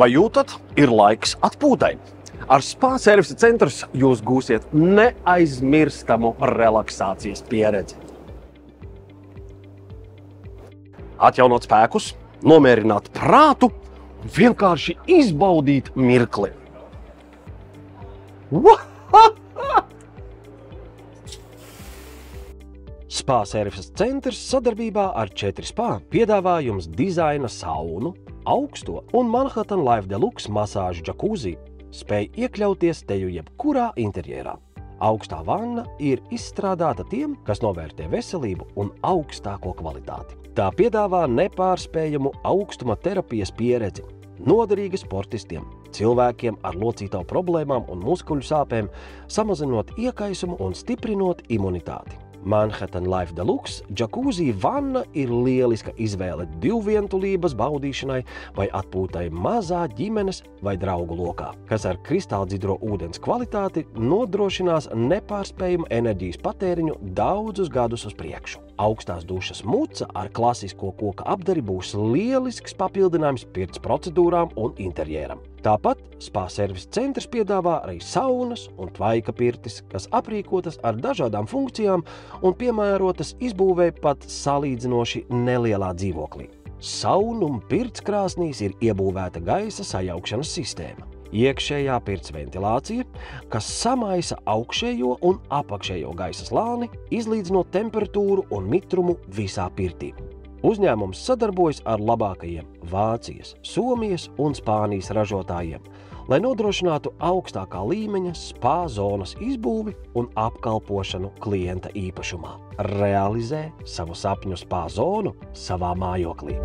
Vai jūtat, ir laiks atpūtai? Ar Spa servisa centrus jūs gūsiet neaizmirstamu relaksācijas pieredzi. Atjaunot spēkus, nomierināt prātu un vienkārši izbaudīt mirkli. Spa servisa centrs sadarbībā ar 4Spa piedāvā jums dizaina saunu, augsto un Manhattan Life Deluxe masāžu džakūzi spēj iekļauties teju jebkurā interjerā. Augstā vanna ir izstrādāta tiem, kas novērtē veselību un augstāko kvalitāti. Tā piedāvā nepārspējamu augstuma terapijas pieredzi, noderīga sportistiem, cilvēkiem ar locītavu problēmām un muskuļu sāpēm, samazinot iekaisumu un stiprinot imunitāti. Manhattan Life Deluxe džakūzi vanna ir lieliska izvēle divvientulības baudīšanai vai atpūtai mazā ģimenes vai draugu lokā, kas ar kristāldzidro ūdens kvalitāti nodrošinās nepārspējumu enerģijas patēriņu daudzus gadus uz priekšu. Augstās dušas muca ar klasisko koka apdari būs lielisks papildinājums pirts procedūrām un interjeram. Tāpat Spa servisa centrs piedāvā arī saunas un tvaika pirtis, kas aprīkotas ar dažādām funkcijām un piemērotas izbūvē pat salīdzinoši nelielā dzīvoklī. Saunu un pirts krāsnīs ir iebūvēta gaisa sajaukšanas sistēma. Iekšējā pirts ventilācija, kas samaisa augšējo un apakšējo gaisa slāni, izlīdzinot temperatūru un mitrumu visā pirtī. Uzņēmums sadarbojas ar labākajiem Vācijas, Somijas un Spānijas ražotājiem, lai nodrošinātu augstākā līmeņa spa zonas izbūvi un apkalpošanu klienta īpašumā. Realizē savu sapņu spa zonu savā mājoklī.